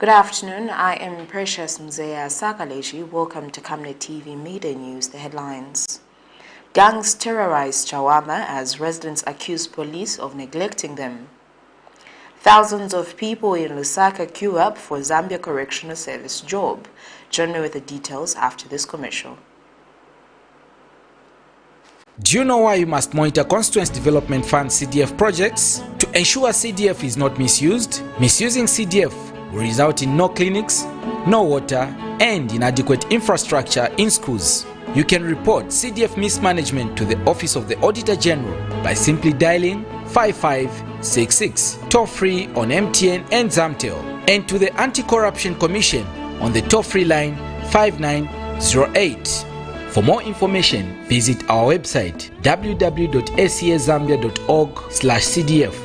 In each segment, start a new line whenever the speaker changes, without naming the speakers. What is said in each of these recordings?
Good afternoon, I am Precious Mzea Sakaleji. Welcome to Camnet TV Midday News, the headlines. Gangs terrorize CHAWAMA as residents accuse police of neglecting them. Thousands of people in LUSAKA queue up for Zambia Correctional Service job. Join me with the details after this commercial.
Do you know why you must monitor Constituency Development Fund CDF projects? To ensure CDF is not misused, misusing CDF will result in no clinics, no water, and inadequate infrastructure in schools. You can report CDF mismanagement to the Office of the Auditor General by simply dialing 5566, toll-free on MTN and Zamtel, and to the Anti-Corruption Commission on the toll-free line 5908. For more information, visit our website www.acazambia.org/CDF.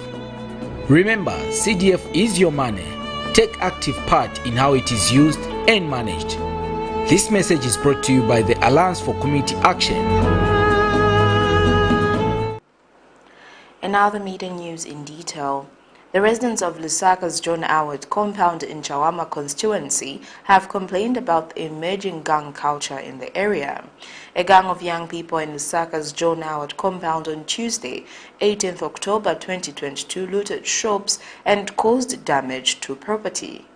Remember, CDF is your money. Take active part in how it is used and managed. This message is brought to you by the Alliance for Community Action.
And now the media news in detail. The residents of Lusaka's John Howard compound in CHAWAMA constituency have complained about the emerging gang culture in the area. A gang of young people in Lusaka's John Howard compound on Tuesday, 18th October 2022, looted shops and caused damage to property.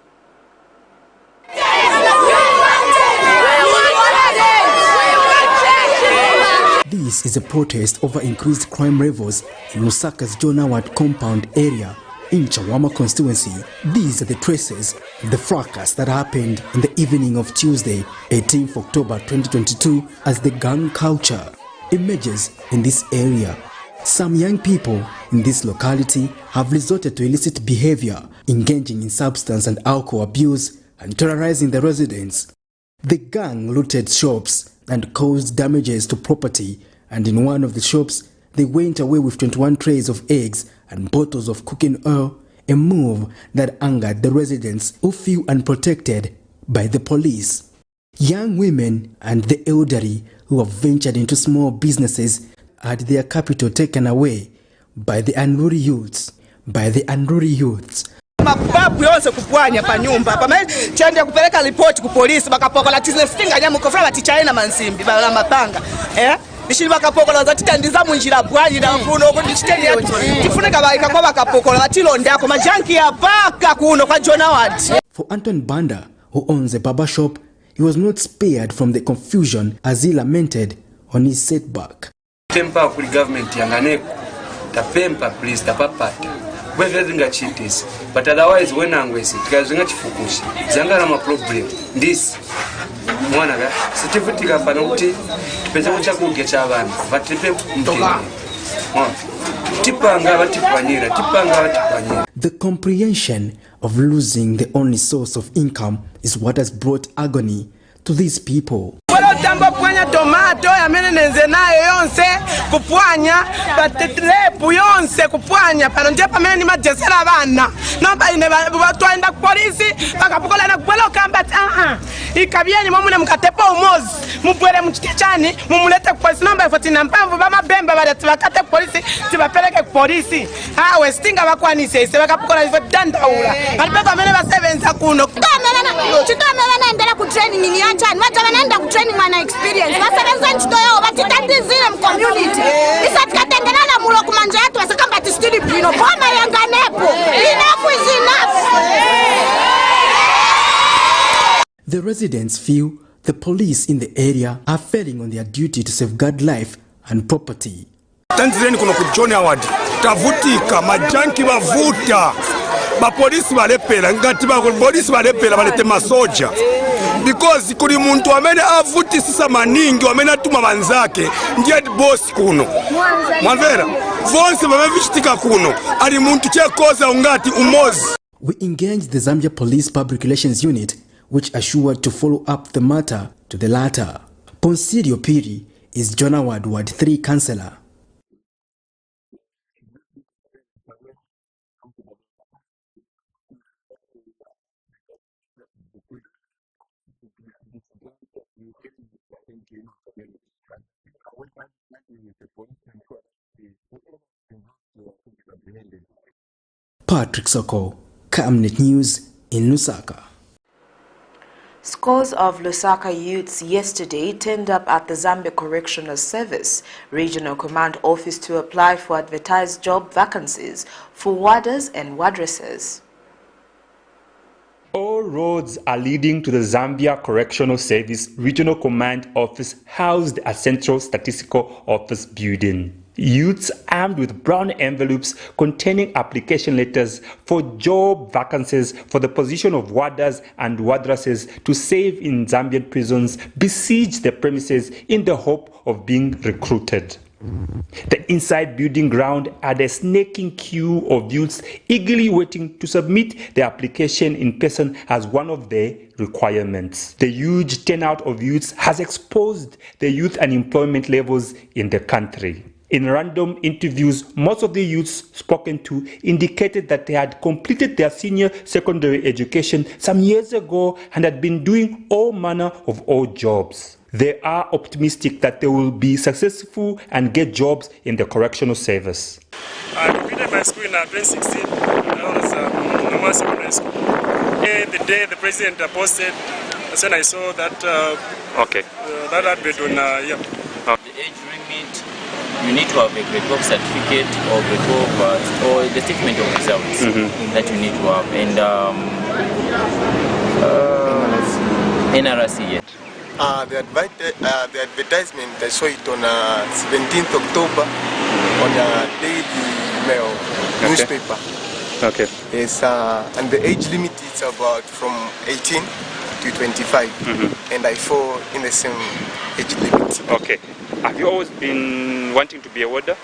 This is a protest over increased crime levels in Lusaka's John Howard compound area in CHAWAMA constituency. These are the traces of the fracas that happened in the evening of Tuesday, 18th October 2022, as the gang culture emerges in this area. Some young people in this locality have resorted to illicit behavior, engaging in substance and alcohol abuse and terrorizing the residents. The gang looted shops and caused damages to property, and in one of the shops, they went away with 21 trays of eggs and bottles of cooking oil, a move that angered the residents who feel unprotected by the police. Young women and the elderly who have ventured into small businesses had their capital taken away by the unruly youths.
Mababu yonse kupwanya pa nyumba pamene chende kupeleka report ku polisi bakapokola tizinga nyamu kofra batichaina mansimbi bala mapanga nishili bakapokola zatitandiza munjira bwanyi na mfuno okuti chiteli tifuneka baika kwa bakapokola batilondako majanki ya paka kuno kwa John Howard.
For Anton Banda, who owns a barber shop, he was not spared from the confusion as he lamented on his setback.
Tempa kuli government yanganeko tapempa please tapapata bwevezinga chitis, but otherwise when angwesi tikazinga chifukushi zangala ma problem this mwana ga sitifutika pano kuti tupeze kucha kuge chabana batipe mtini tipanga batipanyira.
The comprehension of losing the only source of income is what has brought agony to these people.
Tambo kupwanya tomato ya mene nenze nayo yonse kupwanya batrepu yonse kupwanya pano njepa mene ni majesera abana namba ine batwaenda ku polisi bakapokola na kwelo kamba ikabyeni momune mukatepa umozi mubwere mchitichani mumulete ku polisi namba ifoti na mpamvu bamabemba baleti bakate ku polisi tibapeleke ku polisi hawe stinga bakwanise ise bakapokola ifoti dandaula balibeba mene basebenza kuno
chikamera naendela ku training ni yanchani wacha wanaenda ku training mana experience basebenza nchito yao batitatizile mu community isatikatengelala mulo kumanja yetu wasekamba tistili pino boma yanganepo enough is enough.
The residents feel the police in the area are failing on their duty to safeguard life and property.
Tanzania kuno ku John Howard tavutika majanki bavuta bapolisi balepela ngati bapolisi balepela balete masoja because kuli muntu amene avutisisa maningi amene atuma banzake ndiye boss kuno mwanvera vonse babevichitika kuno ali muntu chekoza ungati umozi.
We engaged the Zambia Police Public Relations Unit, which assured to follow up the matter to the latter. Ponsidio Piri is John Howard Ward 3 councillor. Patrick Soko, Camnet News in Lusaka.
Scores of Lusaka youths yesterday turned up at the Zambia Correctional Service Regional Command Office to apply for advertised job vacancies for warders and wardresses.
All roads are leading to the Zambia Correctional Service Regional Command Office housed at Central Statistical Office building. Youths armed with brown envelopes containing application letters for job vacancies for the position of warders and wardresses to serve in Zambian prisons besieged the premises in the hope of being recruited. The inside building ground had a snaking queue of youths eagerly waiting to submit their application in person as one of their requirements. The huge turnout of youths has exposed the youth unemployment levels in the country. In random interviews, most of the youths spoken to indicated that they had completed their senior secondary education some years ago and had been doing all manner of odd jobs. They are optimistic that they will be successful and get jobs in the correctional service.
I completed my school in 2016. I was normal secondary school. And the day the president posted, that's when I saw that that advert on
The age limit, you need to have a grade 12 certificate or grade 12 or the statement of results that you need to have, and NRC yet.
The advertisement, I saw it on 17th October on a Daily Mail newspaper.
Okay.
Yes, and the age limit is about from 18 to 25, and I fall in the same age limit.
Okay. Have you always been wanting to be a warder?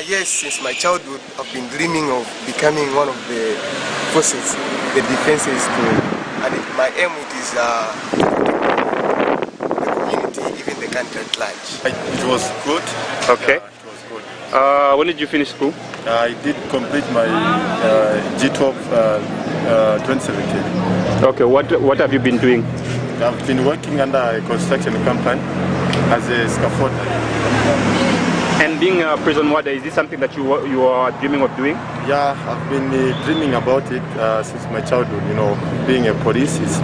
Yes, since my childhood, I've been dreaming of becoming one of the forces, the defenses, and my aim is the community, even the country at large.
It was good.
Okay.
Yeah, it was good.
When did you finish school?
I did complete my G12 2017.
Okay, what have you been doing?
I've been working under a construction company as a scaffolder.
And being a prison warder, is this something that you are dreaming of doing?
Yeah, I've been dreaming about it since my childhood. You know, being a police is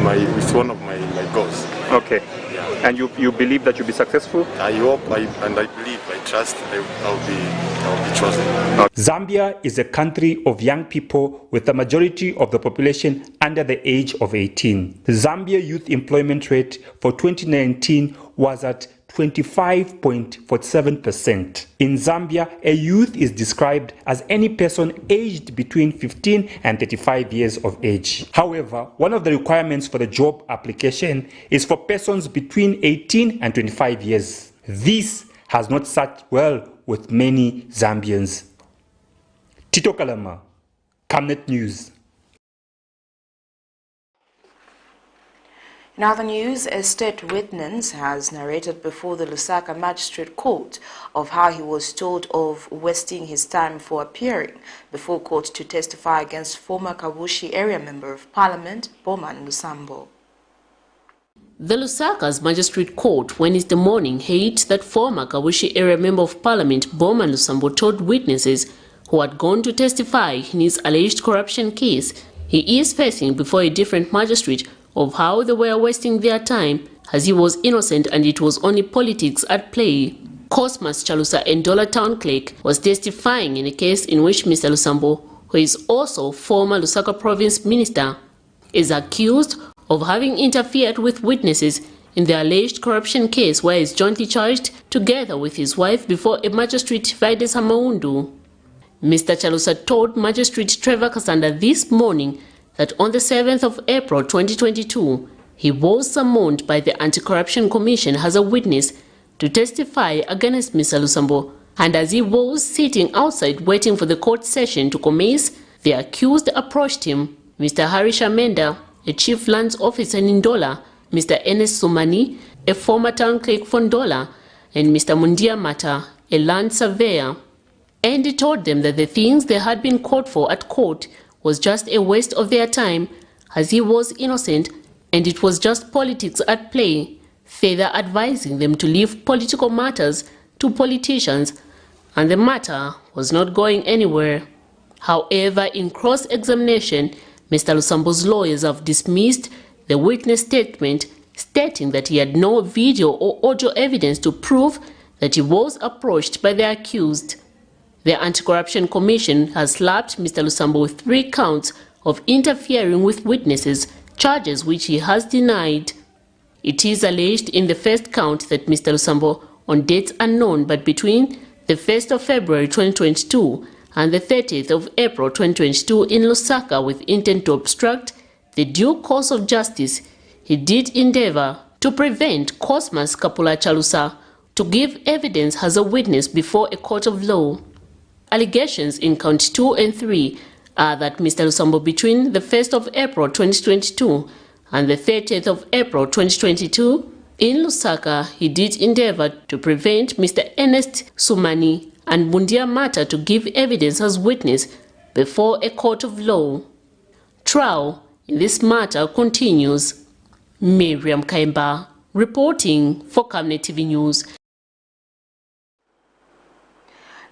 one of my goals.
Okay. Yeah. And you believe that you'll be successful?
I hope, and I believe, I trust I'll be chosen.
Zambia is a country of young people with the majority of the population under the age of 18. The Zambia youth employment rate for 2019 was at 25.47%. In Zambia, a youth is described as any person aged between 15 and 35 years of age. However, one of the requirements for the job application is for persons between 18 and 25 years. This has not sat well with many Zambians. Tito Kalama, Camnet News.
In other news, a state witness has narrated before the Lusaka Magistrate Court of how he was told of wasting his time for appearing before court to testify against former Kabushi Area Member of Parliament, Boman Lusambo.
The Lusaka's Magistrate Court Wednesday morning held that former Kabushi Area Member of Parliament, Boman Lusambo, told witnesses who had gone to testify in his alleged corruption case he is facing before a different magistrate of how they were wasting their time as he was innocent and it was only politics at play. Cosmas Chalusa Ndola Town Clerk was testifying in a case in which Mr. Lusambo, who is also former Lusaka Province Minister, is accused of having interfered with witnesses in the alleged corruption case where he is jointly charged together with his wife before a magistrate Friday Samaundu. Mr. Chalusa told Magistrate Trevor Kasanda this morning that on the 7th of April 2022, he was summoned by the Anti-Corruption Commission as a witness to testify against Mr. Lusambo, and as he was sitting outside waiting for the court session to commence, the accused approached him, Mr. Harisha Menda, a chief lands officer in Ndola, Mr. Enes Sumani, a former town clerk for Ndola, and Mr. Mundia Mata, a land surveyor, and he told them that the things they had been called for at court was just a waste of their time as he was innocent and it was just politics at play, further advising them to leave political matters to politicians, and the matter was not going anywhere. However, in cross-examination, Mr. Lusambo's lawyers have dismissed the witness statement stating that he had no video or audio evidence to prove that he was approached by the accused. The Anti-Corruption Commission has slapped Mr. Lusambo with 3 counts of interfering with witnesses, charges which he has denied. It is alleged in the first count that Mr. Lusambo, on dates unknown but between the 1st of February 2022 and the 30th of April 2022 in Lusaka with intent to obstruct the due course of justice, he did endeavor to prevent Cosmas Kapula Chalusa to give evidence as a witness before a court of law. Allegations in count 2 and 3 are that Mr. Lusambo between the 1st of April 2022 and the 30th of April 2022 in Lusaka, he did endeavor to prevent Mr. Ernest Sumani and Bundia Mata to give evidence as witness before a court of law. Trial in this matter continues. Miriam Kaimba reporting for Camnet TV News.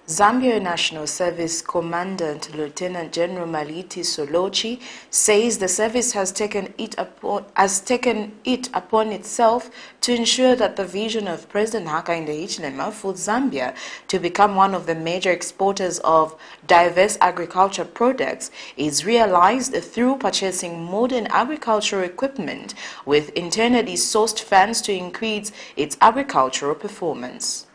Zambia National Service Commandant Lieutenant General Maliti Solochi says the service has taken it upon itself to ensure that the vision of President Hakainde Hichilema for Zambia to become one of the major exporters of diverse agriculture products is realized through purchasing modern agricultural equipment with internally sourced funds to increase its agricultural performance.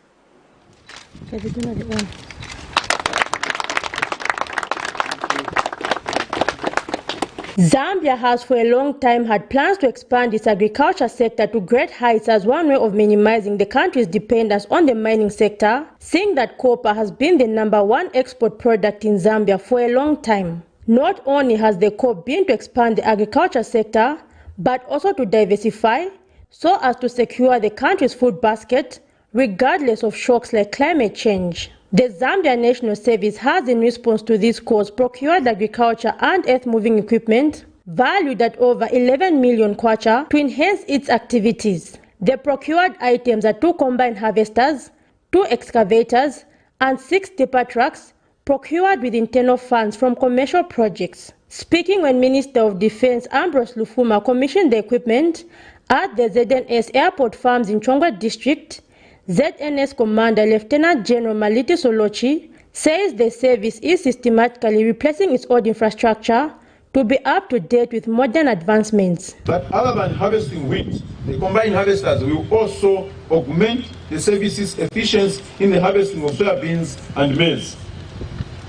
Zambia has for a long time had plans to expand its agriculture sector to great heights as one way of minimizing the country's dependence on the mining sector, seeing that copper has been the #1 export product in Zambia for a long time. Not only has the goal been to expand the agriculture sector, but also to diversify so as to secure the country's food basket regardless of shocks like climate change. The Zambia National Service has, in response to this cause, procured agriculture and earth-moving equipment valued at over 11 million kwacha to enhance its activities. The procured items are 2 combine harvesters, 2 excavators, and 6 tipper trucks procured with internal funds from commercial projects. Speaking when Minister of Defense Ambrose Lufuma commissioned the equipment at the ZNS Airport Farms in Chongwa District, ZNS Commander Lieutenant General Maliti Solochi says the service is systematically replacing its old infrastructure to be up to date with modern advancements.
But other than harvesting wheat, the combined harvesters will also augment the service's efficiency in the harvesting of soybeans and maize.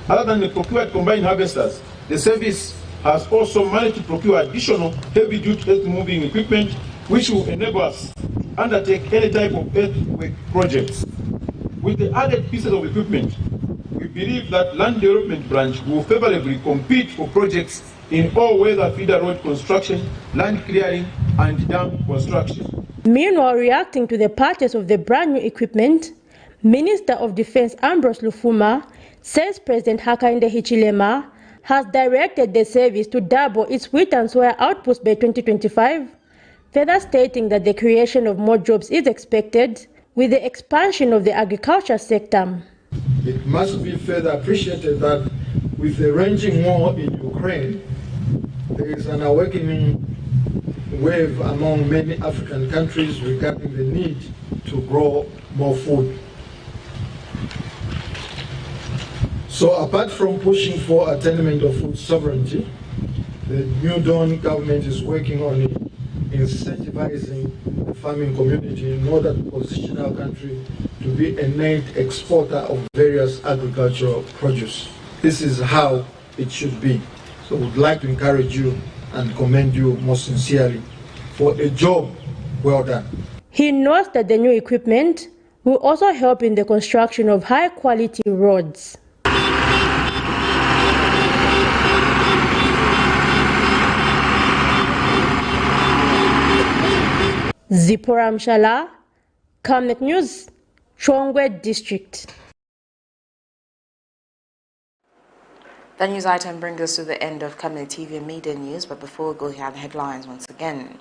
Other than the procured combined harvesters, the service has also managed to procure additional heavy-duty earth-moving equipment which will enable us undertake any type of earthwork projects. With the added pieces of equipment, we believe that Land Development Branch will favorably compete for projects in all weather feeder road construction, land clearing, and dam construction.
Meanwhile, reacting to the purchase of the brand new equipment, Minister of Defense Ambrose Lufuma says President Hakainde Hichilema has directed the service to double its wheat and soya outputs by 2025, further stating that the creation of more jobs is expected with the expansion of the agriculture sector.
It must be further appreciated that with the raging war in Ukraine, there is an awakening wave among many African countries regarding the need to grow more food. So apart from pushing for attainment of food sovereignty, the New Dawn government is working on incentivizing the farming community in order to position our country to be a net exporter of various agricultural produce. This is how it should be. So we'd like to encourage you and commend you most sincerely for a job well done.
He notes that the new equipment will also help in the construction of high-quality roads. Zipporah Mshala, Camnet News, Chongwe District.
The news item brings us to the end of Camnet TV and Midday News, but before we go here, the headlines once again.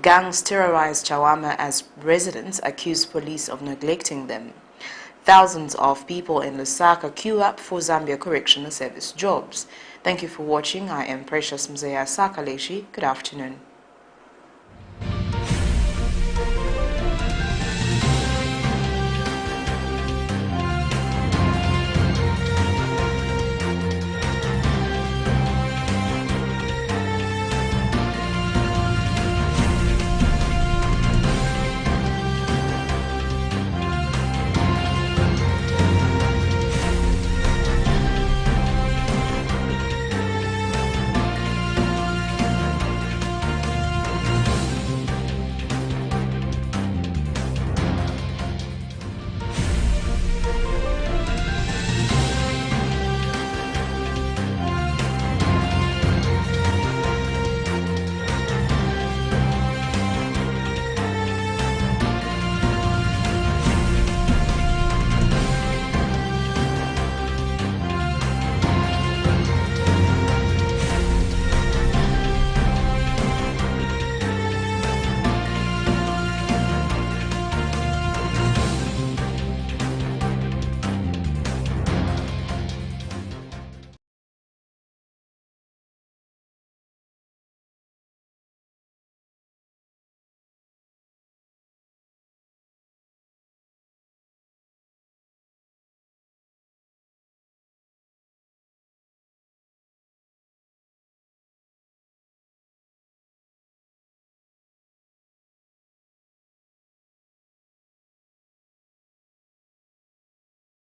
Gangs terrorize CHAWAMA as residents accuse police of neglecting them. Thousands of people in Lusaka queue up for Zambia Correctional Service jobs. Thank you for watching. I am Precious Mzeya Sakaleshi. Good afternoon.